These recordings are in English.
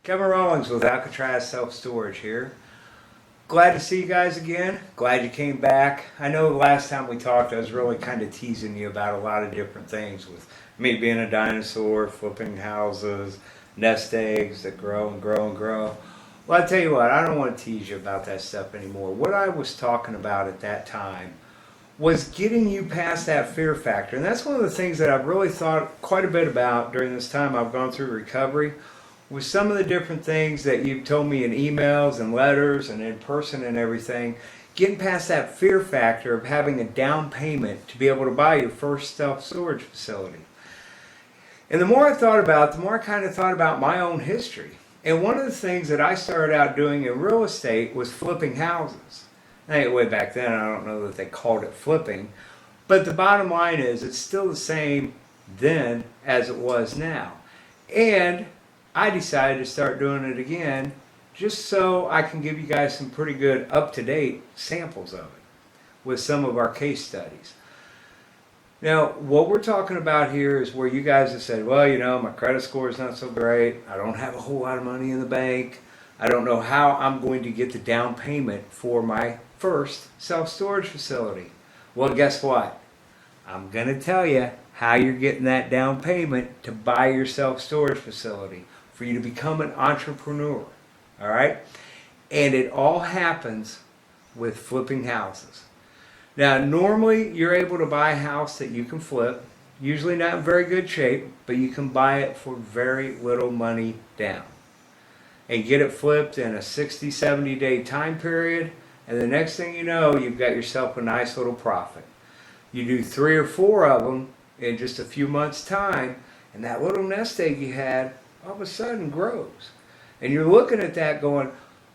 Kevin Rawlings with Alcatraz Self Storage here. Glad to see you guys again. Glad you came back. I know the last time we talked, I was really kind of teasing you about a lot of different things with me being a dinosaur, flipping houses, nest eggs that grow and grow and grow. Well, I tell you what, I don't want to tease you about that stuff anymore. What I was talking about at that time was getting you past that fear factor. And that's one of the things that I've really thought quite a bit about during this time I've gone through recovery, with some of the different things that you've told me in emails and letters and in person and everything, getting past that fear factor of having a down payment to be able to buy your first self-storage facility. And the more I thought about it, the more I kind of thought about my own history. And one of the things that I started out doing in real estate was flipping houses. Now, way back then, I don't know that they called it flipping, but the bottom line is it's still the same then as it was now. And I decided to start doing it again just so I can give you guys some pretty good up-to-date samples of it with some of our case studies. Now, what we're talking about here is where you guys have said, well, you know, my credit score is not so great. I don't have a whole lot of money in the bank. I don't know how I'm going to get the down payment for my first self-storage facility. Well, guess what? I'm going to tell you how you're getting that down payment to buy your self-storage facility, for you to become an entrepreneur, all right? And it all happens with flipping houses. Now, normally you're able to buy a house that you can flip, usually not in very good shape, but you can buy it for very little money down and get it flipped in a 60, 70 day time period, and the next thing you know, you've got yourself a nice little profit. You do 3 or 4 of them in just a few months' time, and that little nest egg you had all of a sudden grows. And you're looking at that going,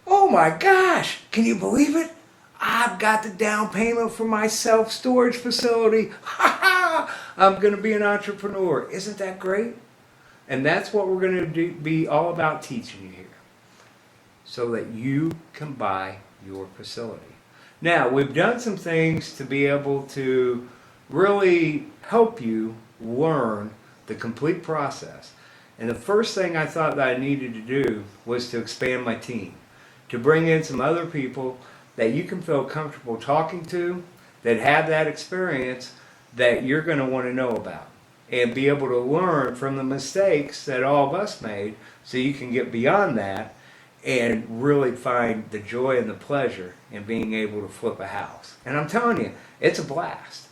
oh my gosh, can you believe it? I've got the down payment for my self-storage facility. Ha ha! I'm going to be an entrepreneur. Isn't that great? And that's what we're going to be all about teaching you here, so that you can buy your facility. Now, we've done some things to be able to really help you learn the complete process. And the first thing I thought that I needed to do was to expand my team, to bring in some other people that you can feel comfortable talking to, that have that experience that you're going to want to know about, and be able to learn from the mistakes that all of us made, so you can get beyond that and really find the joy and the pleasure in being able to flip a house. And I'm telling you, it's a blast.